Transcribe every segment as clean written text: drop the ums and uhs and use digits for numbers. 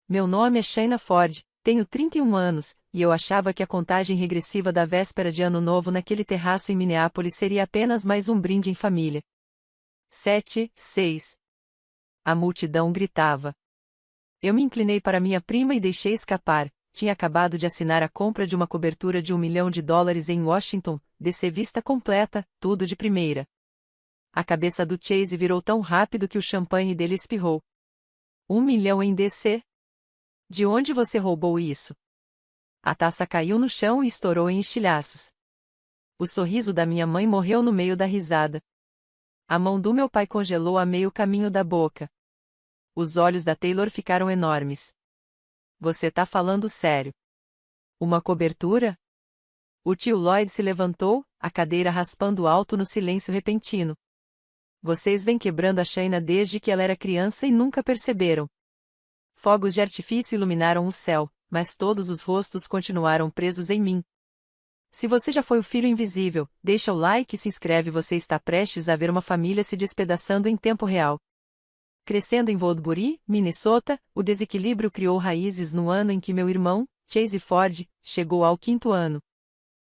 Meu nome é Shayna Ford, tenho 31 anos, e eu achava que a contagem regressiva da véspera de Ano Novo naquele terraço em Minneapolis seria apenas mais um brinde em família. 7, 6. A multidão gritava. Eu me inclinei para minha prima e deixei escapar. Tinha acabado de assinar a compra de uma cobertura de $1 milhão em Washington, DC vista completa, tudo de primeira. A cabeça do Chase virou tão rápido que o champanhe dele espirrou. 1 milhão em DC? De onde você roubou isso? A taça caiu no chão e estourou em estilhaços. O sorriso da minha mãe morreu no meio da risada. A mão do meu pai congelou a meio caminho da boca. Os olhos da Taylor ficaram enormes. Você tá falando sério? Uma cobertura? O tio Lloyd se levantou, a cadeira raspando alto no silêncio repentino. Vocês vêm quebrando a Shayna desde que ela era criança e nunca perceberam. Fogos de artifício iluminaram o céu, mas todos os rostos continuaram presos em mim. Se você já foi o filho invisível, deixa o like e se inscreve. Você está prestes a ver uma família se despedaçando em tempo real. Crescendo em Woodbury, Minnesota, o desequilíbrio criou raízes no ano em que meu irmão, Chase Ford, chegou ao 5º ano.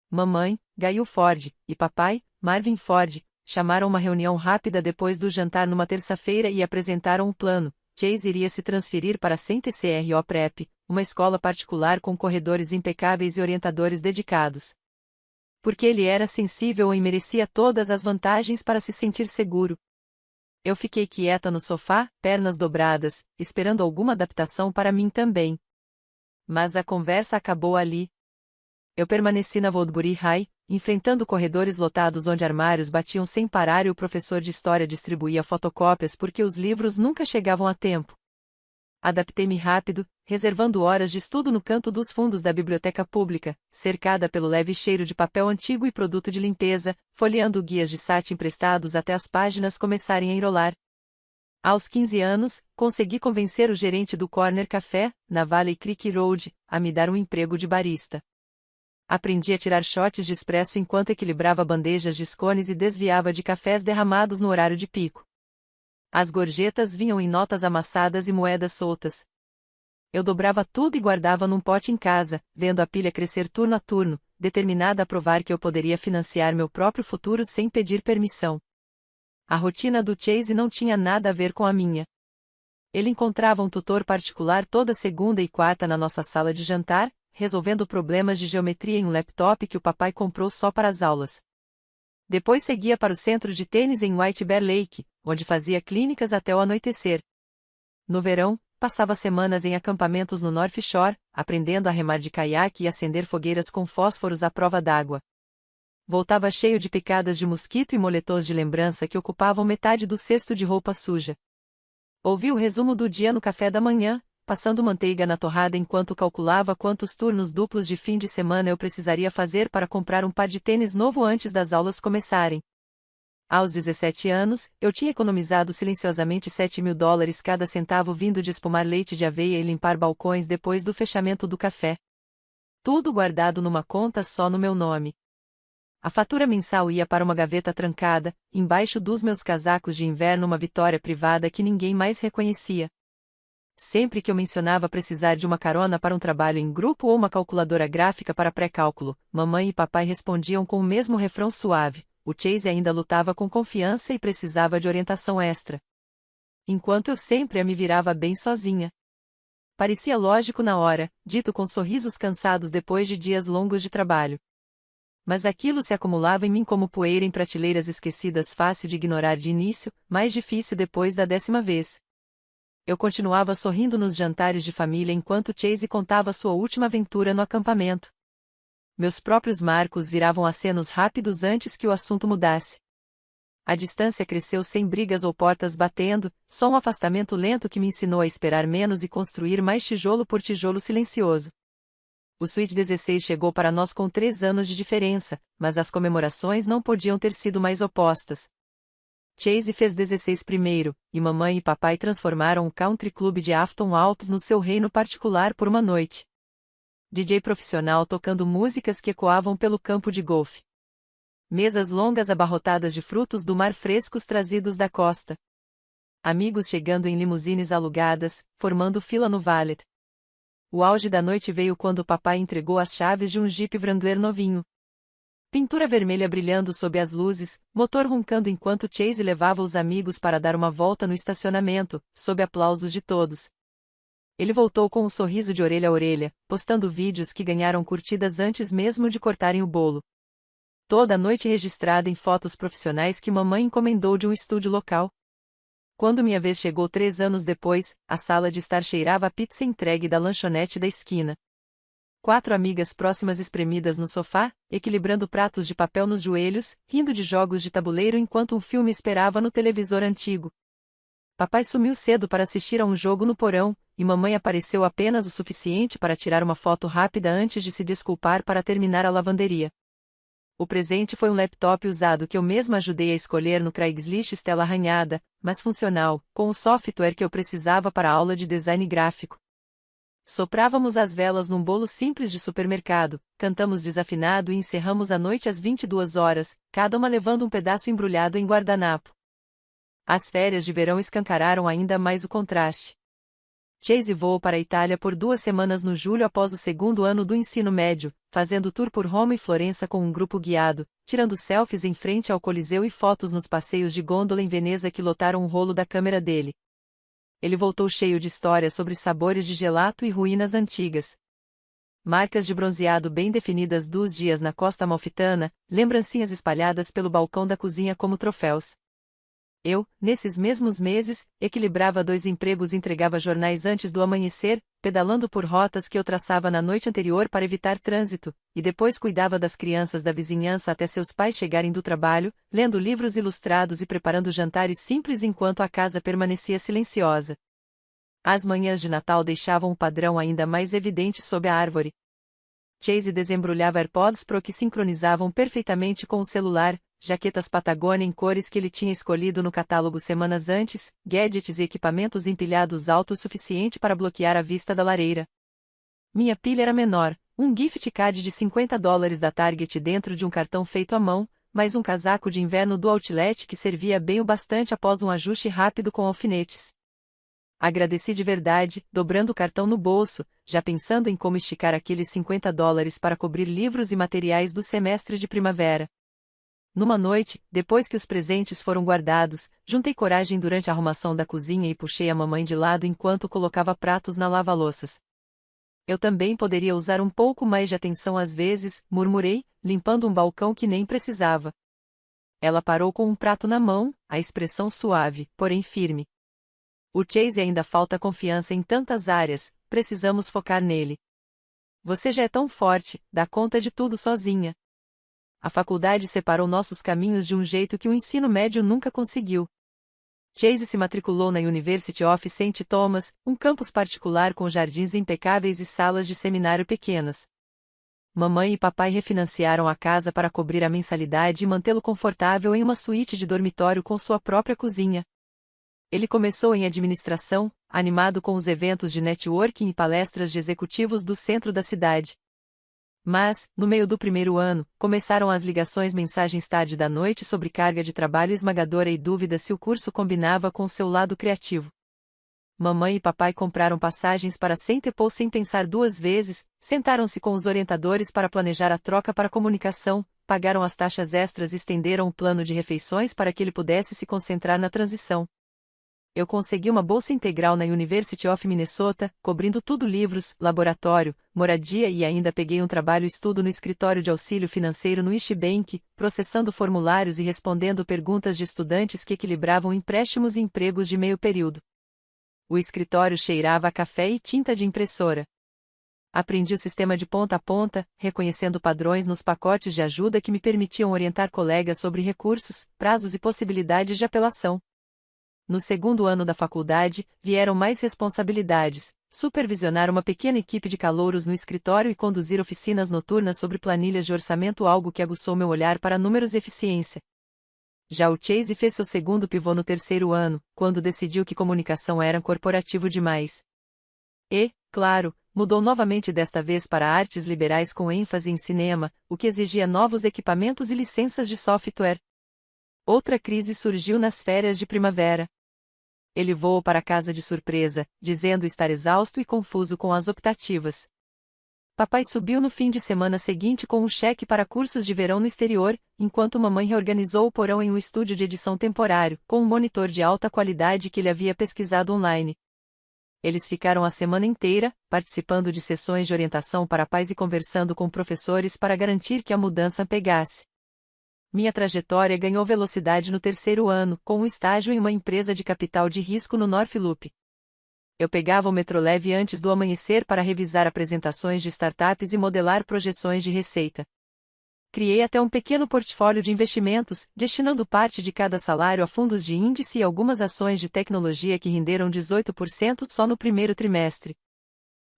Mamãe, Gail Ford, e papai, Marvin Ford, chamaram uma reunião rápida depois do jantar numa terça-feira e apresentaram um plano. Chase iria se transferir para St. CRO Prep, uma escola particular com corredores impecáveis e orientadores dedicados. Porque ele era sensível e merecia todas as vantagens para se sentir seguro. Eu fiquei quieta no sofá, pernas dobradas, esperando alguma adaptação para mim também. Mas a conversa acabou ali. Eu permaneci na Woodbury High, enfrentando corredores lotados onde armários batiam sem parar e o professor de história distribuía fotocópias porque os livros nunca chegavam a tempo. Adaptei-me rápido, reservando horas de estudo no canto dos fundos da biblioteca pública, cercada pelo leve cheiro de papel antigo e produto de limpeza, folheando guias de site emprestados até as páginas começarem a enrolar. Aos 15 anos, consegui convencer o gerente do Corner Café, na Valley Creek Road, a me dar um emprego de barista. Aprendi a tirar shots de espresso enquanto equilibrava bandejas de scones e desviava de cafés derramados no horário de pico. As gorjetas vinham em notas amassadas e moedas soltas. Eu dobrava tudo e guardava num pote em casa, vendo a pilha crescer turno a turno, determinada a provar que eu poderia financiar meu próprio futuro sem pedir permissão. A rotina do Chase não tinha nada a ver com a minha. Ele encontrava um tutor particular toda segunda e quarta na nossa sala de jantar, resolvendo problemas de geometria em um laptop que o papai comprou só para as aulas. Depois seguia para o centro de tênis em White Bear Lake, onde fazia clínicas até o anoitecer. No verão, passava semanas em acampamentos no North Shore, aprendendo a remar de caiaque e acender fogueiras com fósforos à prova d'água. Voltava cheio de picadas de mosquito e moletons de lembrança que ocupavam metade do cesto de roupa suja. Ouvi o resumo do dia no café da manhã, passando manteiga na torrada enquanto calculava quantos turnos duplos de fim de semana eu precisaria fazer para comprar um par de tênis novo antes das aulas começarem. Aos 17 anos, eu tinha economizado silenciosamente $7.000 cada centavo vindo de espumar leite de aveia e limpar balcões depois do fechamento do café. Tudo guardado numa conta só no meu nome. A fatura mensal ia para uma gaveta trancada, embaixo dos meus casacos de inverno, uma vitória privada que ninguém mais reconhecia. Sempre que eu mencionava precisar de uma carona para um trabalho em grupo ou uma calculadora gráfica para pré-cálculo, mamãe e papai respondiam com o mesmo refrão suave: o Chase ainda lutava com confiança e precisava de orientação extra. Enquanto eu sempre me virava bem sozinha. Parecia lógico na hora, dito com sorrisos cansados depois de dias longos de trabalho. Mas aquilo se acumulava em mim como poeira em prateleiras esquecidas, fácil de ignorar de início, mais difícil depois da 10ª vez. Eu continuava sorrindo nos jantares de família enquanto Chase contava sua última aventura no acampamento. Meus próprios marcos viravam acenos rápidos antes que o assunto mudasse. A distância cresceu sem brigas ou portas batendo, só um afastamento lento que me ensinou a esperar menos e construir mais tijolo por tijolo silencioso. O Sweet 16 chegou para nós com 3 anos de diferença, mas as comemorações não podiam ter sido mais opostas. Chase fez 16 primeiro, e mamãe e papai transformaram o Country Club de Afton Alps no seu reino particular por uma noite. DJ profissional tocando músicas que ecoavam pelo campo de golfe. Mesas longas abarrotadas de frutos do mar frescos trazidos da costa. Amigos chegando em limusines alugadas, formando fila no valet. O auge da noite veio quando o papai entregou as chaves de um Jeep Wrangler novinho. Pintura vermelha brilhando sob as luzes, motor roncando enquanto Chase levava os amigos para dar uma volta no estacionamento, sob aplausos de todos. Ele voltou com um sorriso de orelha a orelha, postando vídeos que ganharam curtidas antes mesmo de cortarem o bolo. Toda a noite registrada em fotos profissionais que mamãe encomendou de um estúdio local. Quando minha vez chegou 3 anos depois, a sala de estar cheirava a pizza entregue da lanchonete da esquina. 4 amigas próximas espremidas no sofá, equilibrando pratos de papel nos joelhos, rindo de jogos de tabuleiro enquanto um filme esperava no televisor antigo. Papai sumiu cedo para assistir a um jogo no porão, e mamãe apareceu apenas o suficiente para tirar uma foto rápida antes de se desculpar para terminar a lavanderia. O presente foi um laptop usado que eu mesma ajudei a escolher no Craigslist, tela arranhada, mas funcional, com o software que eu precisava para a aula de design gráfico. Soprávamos as velas num bolo simples de supermercado, cantamos desafinado e encerramos a noite às 22 horas, cada uma levando um pedaço embrulhado em guardanapo. As férias de verão escancararam ainda mais o contraste. Chase voou para a Itália por 2 semanas no julho após o 2º ano do ensino médio, fazendo tour por Roma e Florença com um grupo guiado, tirando selfies em frente ao Coliseu e fotos nos passeios de gôndola em Veneza que lotaram o rolo da câmera dele. Ele voltou cheio de histórias sobre sabores de gelato e ruínas antigas. Marcas de bronzeado bem definidas dos dias na costa amalfitana, lembrancinhas espalhadas pelo balcão da cozinha como troféus. Eu, nesses mesmos meses, equilibrava 2 empregos e entregava jornais antes do amanhecer, pedalando por rotas que eu traçava na noite anterior para evitar trânsito, e depois cuidava das crianças da vizinhança até seus pais chegarem do trabalho, lendo livros ilustrados e preparando jantares simples enquanto a casa permanecia silenciosa. As manhãs de Natal deixavam o padrão ainda mais evidente sob a árvore. Chase desembrulhava AirPods Pro que sincronizavam perfeitamente com o celular, jaquetas Patagônia em cores que ele tinha escolhido no catálogo semanas antes, gadgets e equipamentos empilhados alto o suficiente para bloquear a vista da lareira. Minha pilha era menor, um gift card de $50 da Target dentro de um cartão feito à mão, mais um casaco de inverno do Outlet que servia bem o bastante após um ajuste rápido com alfinetes. Agradeci de verdade, dobrando o cartão no bolso, já pensando em como esticar aqueles $50 para cobrir livros e materiais do semestre de primavera. Numa noite, depois que os presentes foram guardados, juntei coragem durante a arrumação da cozinha e puxei a mamãe de lado enquanto colocava pratos na lava-louças. Eu também poderia usar um pouco mais de atenção às vezes, murmurei, limpando um balcão que nem precisava. Ela parou com um prato na mão, a expressão suave, porém firme. O Chase ainda falta confiança em tantas áreas, precisamos focar nele. Você já é tão forte, dá conta de tudo sozinha. A faculdade separou nossos caminhos de um jeito que o ensino médio nunca conseguiu. Chase se matriculou na University of St. Thomas, um campus particular com jardins impecáveis e salas de seminário pequenas. Mamãe e papai refinanciaram a casa para cobrir a mensalidade e mantê-lo confortável em uma suíte de dormitório com sua própria cozinha. Ele começou em administração, animado com os eventos de networking e palestras de executivos do centro da cidade. Mas, no meio do 1º ano, começaram as ligações mensagens tarde da noite sobre carga de trabalho esmagadora e dúvidas se o curso combinava com seu lado criativo. Mamãe e papai compraram passagens para St. Paul sem pensar 2 vezes, sentaram-se com os orientadores para planejar a troca para comunicação, pagaram as taxas extras e estenderam o plano de refeições para que ele pudesse se concentrar na transição. Eu consegui uma bolsa integral na University of Minnesota, cobrindo tudo livros, laboratório, moradia e ainda peguei um trabalho-estudo no escritório de auxílio financeiro no East Bank, processando formulários e respondendo perguntas de estudantes que equilibravam empréstimos e empregos de meio período. O escritório cheirava a café e tinta de impressora. Aprendi o sistema de ponta a ponta, reconhecendo padrões nos pacotes de ajuda que me permitiam orientar colegas sobre recursos, prazos e possibilidades de apelação. No 2º ano da faculdade, vieram mais responsabilidades, supervisionar uma pequena equipe de calouros no escritório e conduzir oficinas noturnas sobre planilhas de orçamento, algo que aguçou meu olhar para números e eficiência. Já o Chase fez seu 2º pivô no 3º ano, quando decidiu que comunicação era corporativo demais. E, claro, mudou novamente desta vez para artes liberais com ênfase em cinema, o que exigia novos equipamentos e licenças de software. Outra crise surgiu nas férias de primavera. Ele voou para casa de surpresa, dizendo estar exausto e confuso com as optativas. Papai subiu no fim de semana seguinte com um cheque para cursos de verão no exterior, enquanto mamãe reorganizou o porão em um estúdio de edição temporário, com um monitor de alta qualidade que ele havia pesquisado online. Eles ficaram a semana inteira, participando de sessões de orientação para pais e conversando com professores para garantir que a mudança pegasse. Minha trajetória ganhou velocidade no terceiro ano, com um estágio em uma empresa de capital de risco no North Loop. Eu pegava o metrô leve antes do amanhecer para revisar apresentações de startups e modelar projeções de receita. Criei até um pequeno portfólio de investimentos, destinando parte de cada salário a fundos de índice e algumas ações de tecnologia que renderam 18% só no primeiro trimestre.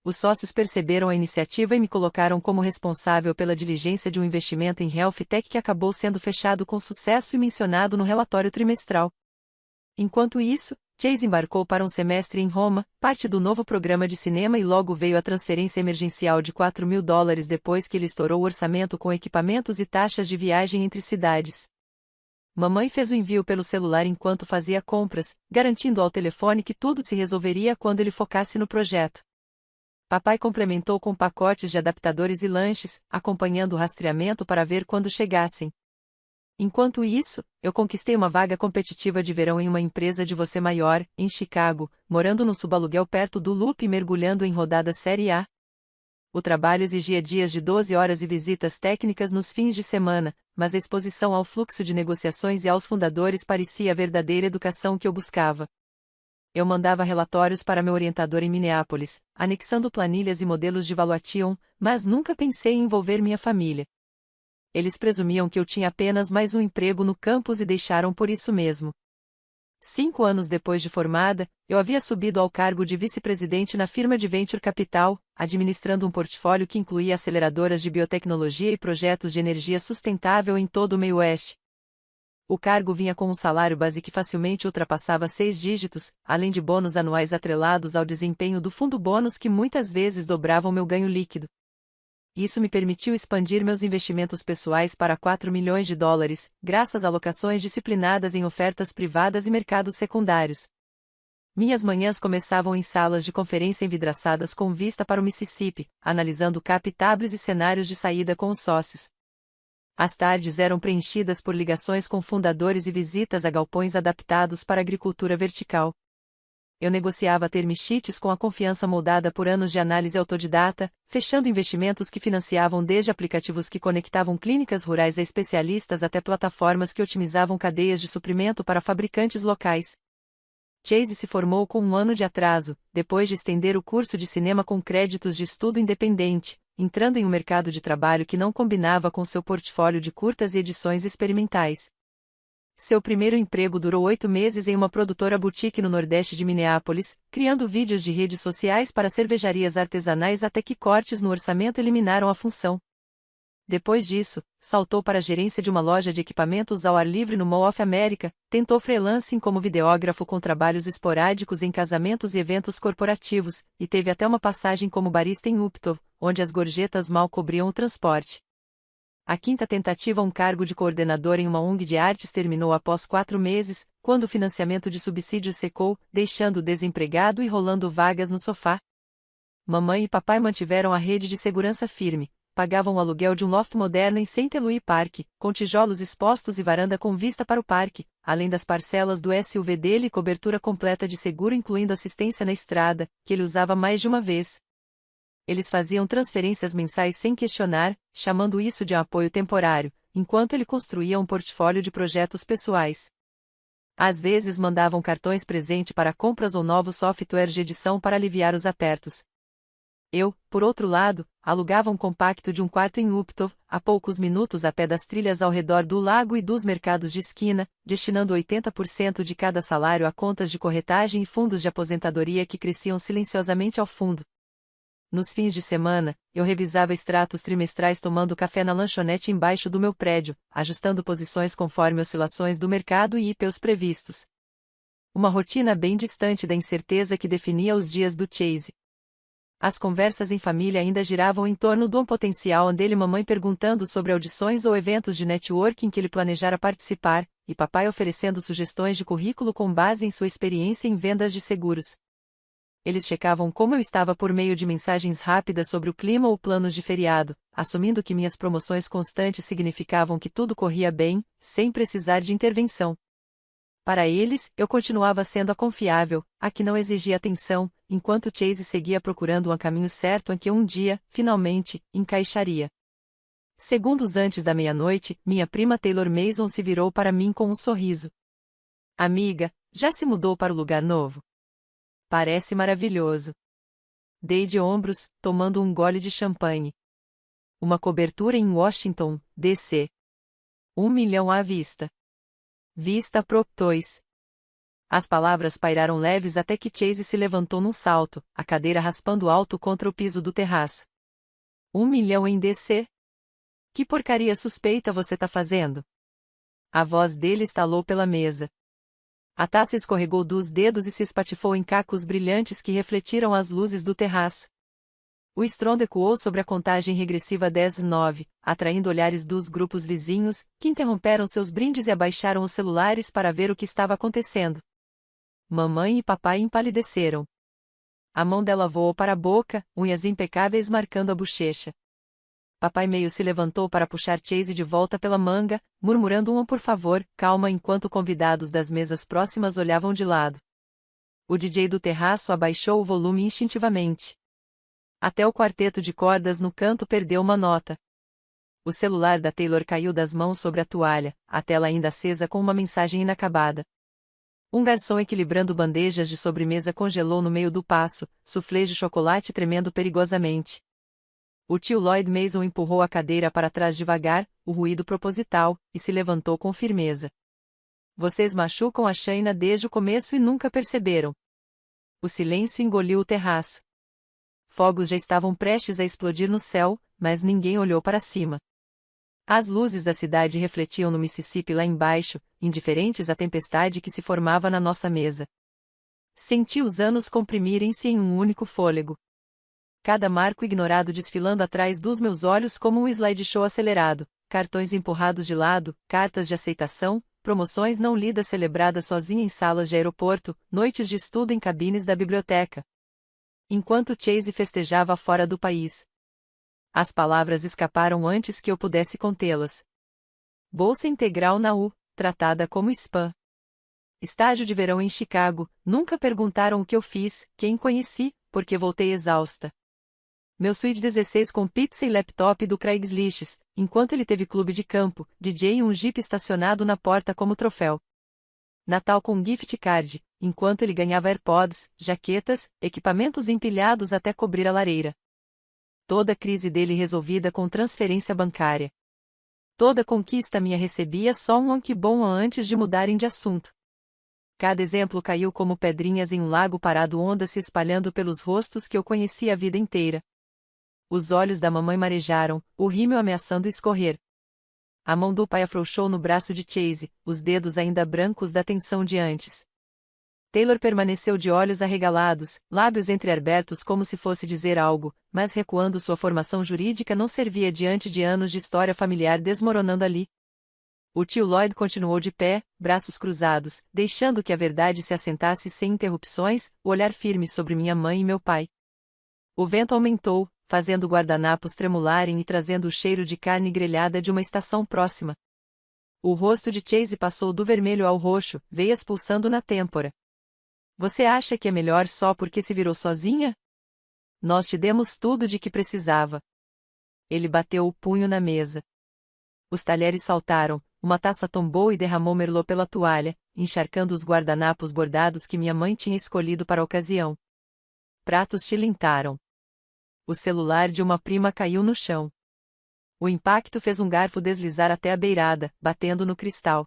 Os sócios perceberam a iniciativa e me colocaram como responsável pela diligência de um investimento em health tech que acabou sendo fechado com sucesso e mencionado no relatório trimestral. Enquanto isso, Chase embarcou para um semestre em Roma, parte do novo programa de cinema, e logo veio a transferência emergencial de $4.000 depois que ele estourou o orçamento com equipamentos e taxas de viagem entre cidades. Mamãe fez o envio pelo celular enquanto fazia compras, garantindo ao telefone que tudo se resolveria quando ele focasse no projeto. Papai complementou com pacotes de adaptadores e lanches, acompanhando o rastreamento para ver quando chegassem. Enquanto isso, eu conquistei uma vaga competitiva de verão em uma empresa de você maior, em Chicago, morando num subaluguel perto do Loop e mergulhando em rodadas Série A. O trabalho exigia dias de 12 horas e visitas técnicas nos fins de semana, mas a exposição ao fluxo de negociações e aos fundadores parecia a verdadeira educação que eu buscava. Eu mandava relatórios para meu orientador em Minneapolis, anexando planilhas e modelos de valuation, mas nunca pensei em envolver minha família. Eles presumiam que eu tinha apenas mais um emprego no campus e deixaram por isso mesmo. 5 anos depois de formada, eu havia subido ao cargo de vice-presidente na firma de Venture Capital, administrando um portfólio que incluía aceleradoras de biotecnologia e projetos de energia sustentável em todo o meio-oeste. O cargo vinha com um salário base que facilmente ultrapassava 6 dígitos, além de bônus anuais atrelados ao desempenho do fundo bônus que muitas vezes dobravam meu ganho líquido. Isso me permitiu expandir meus investimentos pessoais para $4 milhões, graças a alocações disciplinadas em ofertas privadas e mercados secundários. Minhas manhãs começavam em salas de conferência envidraçadas com vista para o Mississippi, analisando cap tables e cenários de saída com os sócios. As tardes eram preenchidas por ligações com fundadores e visitas a galpões adaptados para agricultura vertical. Eu negociava term sheets com a confiança moldada por anos de análise autodidata, fechando investimentos que financiavam desde aplicativos que conectavam clínicas rurais a especialistas até plataformas que otimizavam cadeias de suprimento para fabricantes locais. Chase se formou com 1 ano de atraso, depois de estender o curso de cinema com créditos de estudo independente, entrando em um mercado de trabalho que não combinava com seu portfólio de curtas e edições experimentais. Seu primeiro emprego durou 8 meses em uma produtora boutique no nordeste de Minneapolis, criando vídeos de redes sociais para cervejarias artesanais até que cortes no orçamento eliminaram a função. Depois disso, saltou para a gerência de uma loja de equipamentos ao ar livre no Mall of America, tentou freelancing como videógrafo com trabalhos esporádicos em casamentos e eventos corporativos, e teve até uma passagem como barista em Upton, onde as gorjetas mal cobriam o transporte. A quinta tentativa, um cargo de coordenador em uma ONG de artes, terminou após 4 meses, quando o financiamento de subsídios secou, deixando-o desempregado e rolando vagas no sofá. Mamãe e papai mantiveram a rede de segurança firme, pagavam o aluguel de um loft moderno em St. Louis Park, com tijolos expostos e varanda com vista para o parque, além das parcelas do SUV dele e cobertura completa de seguro incluindo assistência na estrada, que ele usava mais de uma vez. Eles faziam transferências mensais sem questionar, chamando isso de apoio temporário, enquanto ele construía um portfólio de projetos pessoais. Às vezes mandavam cartões presente para compras ou novos softwares de edição para aliviar os apertos. Eu, por outro lado, alugava um compacto de um quarto em Upton, a poucos minutos a pé das trilhas ao redor do lago e dos mercados de esquina, destinando 80% de cada salário a contas de corretagem e fundos de aposentadoria que cresciam silenciosamente ao fundo. Nos fins de semana, eu revisava extratos trimestrais tomando café na lanchonete embaixo do meu prédio, ajustando posições conforme oscilações do mercado e IPOs previstos. Uma rotina bem distante da incerteza que definia os dias do Chase. As conversas em família ainda giravam em torno do potencial dele, mamãe perguntando sobre audições ou eventos de networking que ele planejara participar, e papai oferecendo sugestões de currículo com base em sua experiência em vendas de seguros. Eles checavam como eu estava por meio de mensagens rápidas sobre o clima ou planos de feriado, assumindo que minhas promoções constantes significavam que tudo corria bem, sem precisar de intervenção. Para eles, eu continuava sendo a confiável, a que não exigia atenção, enquanto Chase seguia procurando um caminho certo em que um dia, finalmente, encaixaria. Segundos antes da meia-noite, minha prima Taylor Mason se virou para mim com um sorriso. Amiga, já se mudou para o lugar novo? Parece maravilhoso. Dei de ombros, tomando um gole de champanhe. Uma cobertura em Washington, D.C. 1 milhão à vista. Vista Proptois. As palavras pairaram leves até que Chase se levantou num salto, a cadeira raspando alto contra o piso do terraço. 1 milhão em DC? Que porcaria suspeita você tá fazendo? A voz dele estalou pela mesa. A taça escorregou dos dedos e se espatifou em cacos brilhantes que refletiram as luzes do terraço. O estrondo ecoou sobre a contagem regressiva 10-9, atraindo olhares dos grupos vizinhos, que interromperam seus brindes e abaixaram os celulares para ver o que estava acontecendo. Mamãe e papai empalideceram. A mão dela voou para a boca, unhas impecáveis marcando a bochecha. Papai meio se levantou para puxar Chase de volta pela manga, murmurando por favor, calma enquanto convidados das mesas próximas olhavam de lado. O DJ do terraço abaixou o volume instintivamente. Até o quarteto de cordas no canto perdeu uma nota. O celular da Taylor caiu das mãos sobre a toalha, a tela ainda acesa com uma mensagem inacabada. Um garçom equilibrando bandejas de sobremesa congelou no meio do passo, suflês de chocolate tremendo perigosamente. O tio Lloyd Mason empurrou a cadeira para trás devagar, o ruído proposital, e se levantou com firmeza. Vocês machucam a Shayna desde o começo e nunca perceberam. O silêncio engoliu o terraço. Fogos já estavam prestes a explodir no céu, mas ninguém olhou para cima. As luzes da cidade refletiam no Mississippi lá embaixo, indiferentes à tempestade que se formava na nossa mesa. Senti os anos comprimirem-se em um único fôlego. Cada marco ignorado desfilando atrás dos meus olhos como um slideshow acelerado, cartões empurrados de lado, cartas de aceitação, promoções não lidas celebradas sozinha em salas de aeroporto, noites de estudo em cabines da biblioteca. Enquanto Chase festejava fora do país. As palavras escaparam antes que eu pudesse contê-las. Bolsa integral na U, tratada como spam. Estágio de verão em Chicago, nunca perguntaram o que eu fiz, quem conheci, porque voltei exausta. Meu suíte 16 com pizza e laptop do Craigslist, enquanto ele teve clube de campo, DJ e um Jeep estacionado na porta como troféu. Natal com gift card, enquanto ele ganhava AirPods, jaquetas, equipamentos empilhados até cobrir a lareira. Toda a crise dele resolvida com transferência bancária. Toda conquista minha recebia só um que bom antes de mudarem de assunto. Cada exemplo caiu como pedrinhas em um lago parado, ondas se espalhando pelos rostos que eu conhecia a vida inteira. Os olhos da mamãe marejaram, o rímel ameaçando escorrer. A mão do pai afrouxou no braço de Chase, os dedos ainda brancos da tensão de antes. Taylor permaneceu de olhos arregalados, lábios entreabertos como se fosse dizer algo, mas recuando sua formação jurídica não servia diante de anos de história familiar desmoronando ali. O tio Lloyd continuou de pé, braços cruzados, deixando que a verdade se assentasse sem interrupções, o olhar firme sobre minha mãe e meu pai. O vento aumentou, fazendo guardanapos tremularem e trazendo o cheiro de carne grelhada de uma estação próxima. O rosto de Chase passou do vermelho ao roxo, veias pulsando na têmpora. Você acha que é melhor só porque se virou sozinha? Nós te demos tudo de que precisava. Ele bateu o punho na mesa. Os talheres saltaram, uma taça tombou e derramou merlot pela toalha, encharcando os guardanapos bordados que minha mãe tinha escolhido para a ocasião. Pratos tilintaram. O celular de uma prima caiu no chão. O impacto fez um garfo deslizar até a beirada, batendo no cristal.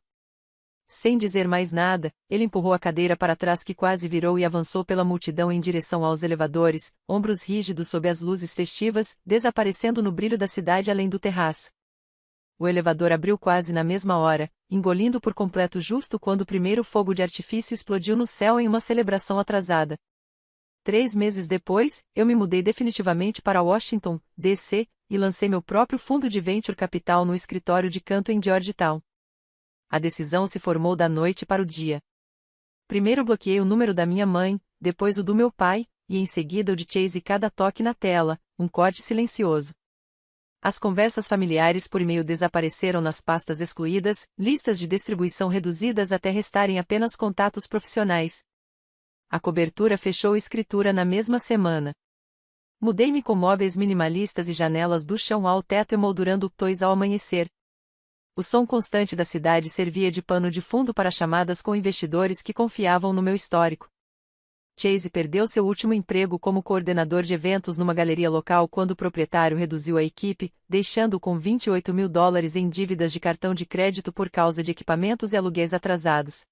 Sem dizer mais nada, ele empurrou a cadeira para trás que quase virou e avançou pela multidão em direção aos elevadores, ombros rígidos sob as luzes festivas, desaparecendo no brilho da cidade além do terraço. O elevador abriu quase na mesma hora, engolindo por completo justo quando o primeiro fogo de artifício explodiu no céu em uma celebração atrasada. 3 meses depois, eu me mudei definitivamente para Washington, D.C., e lancei meu próprio fundo de venture capital no escritório de canto em Georgetown. A decisão se formou da noite para o dia. Primeiro bloqueei o número da minha mãe, depois o do meu pai, e em seguida o de Chase. Cada toque na tela, um corte silencioso. As conversas familiares por e-mail desapareceram nas pastas excluídas, listas de distribuição reduzidas até restarem apenas contatos profissionais. A cobertura fechou escritura na mesma semana. Mudei-me com móveis minimalistas e janelas do chão ao teto emoldurando toys ao amanhecer. O som constante da cidade servia de pano de fundo para chamadas com investidores que confiavam no meu histórico. Chase perdeu seu último emprego como coordenador de eventos numa galeria local quando o proprietário reduziu a equipe, deixando-o com $28.000 em dívidas de cartão de crédito por causa de equipamentos e aluguéis atrasados.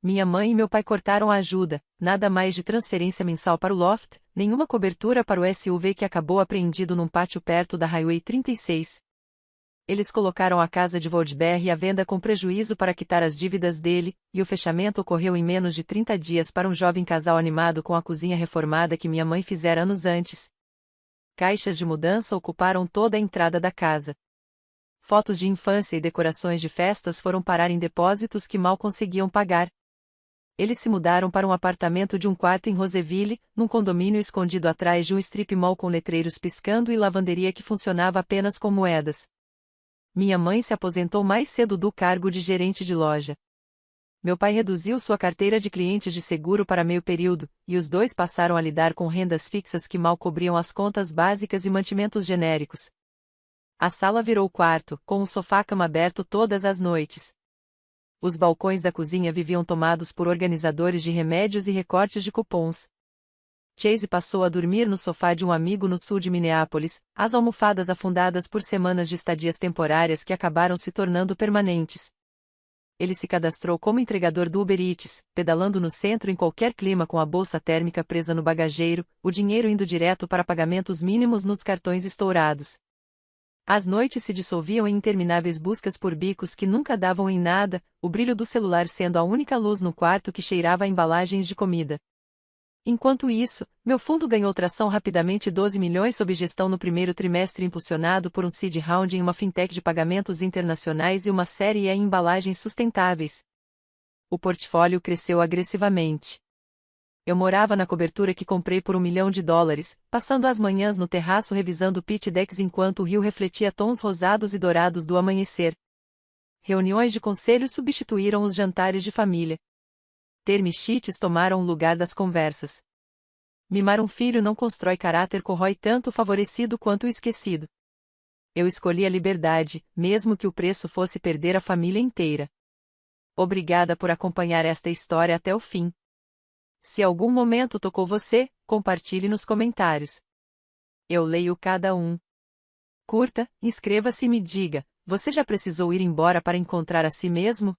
Minha mãe e meu pai cortaram a ajuda, nada mais de transferência mensal para o loft, nenhuma cobertura para o SUV que acabou apreendido num pátio perto da Highway 36. Eles colocaram a casa de Woodbury à venda com prejuízo para quitar as dívidas dele, e o fechamento ocorreu em menos de 30 dias para um jovem casal animado com a cozinha reformada que minha mãe fizera anos antes. Caixas de mudança ocuparam toda a entrada da casa. Fotos de infância e decorações de festas foram parar em depósitos que mal conseguiam pagar. Eles se mudaram para um apartamento de um quarto em Roseville, num condomínio escondido atrás de um strip mall com letreiros piscando e lavanderia que funcionava apenas com moedas. Minha mãe se aposentou mais cedo do cargo de gerente de loja. Meu pai reduziu sua carteira de clientes de seguro para meio período, e os dois passaram a lidar com rendas fixas que mal cobriam as contas básicas e mantimentos genéricos. A sala virou quarto, com um sofá-cama aberto todas as noites. Os balcões da cozinha viviam tomados por organizadores de remédios e recortes de cupons. Chase passou a dormir no sofá de um amigo no sul de Minneapolis, as almofadas afundadas por semanas de estadias temporárias que acabaram se tornando permanentes. Ele se cadastrou como entregador do Uber Eats, pedalando no centro em qualquer clima com a bolsa térmica presa no bagageiro, o dinheiro indo direto para pagamentos mínimos nos cartões estourados. As noites se dissolviam em intermináveis buscas por bicos que nunca davam em nada, o brilho do celular sendo a única luz no quarto que cheirava a embalagens de comida. Enquanto isso, meu fundo ganhou tração rapidamente 12 milhões sob gestão no primeiro trimestre impulsionado por um seed round em uma fintech de pagamentos internacionais e uma série em embalagens sustentáveis. O portfólio cresceu agressivamente. Eu morava na cobertura que comprei por $1 milhão, passando as manhãs no terraço revisando pitch decks enquanto o rio refletia tons rosados e dourados do amanhecer. Reuniões de conselho substituíram os jantares de família. Termites tomaram o lugar das conversas. Mimar um filho não constrói caráter, corrói tanto o favorecido quanto o esquecido. Eu escolhi a liberdade, mesmo que o preço fosse perder a família inteira. Obrigada por acompanhar esta história até o fim. Se algum momento tocou você, compartilhe nos comentários. Eu leio cada um. Curta, inscreva-se e me diga, você já precisou ir embora para encontrar a si mesmo?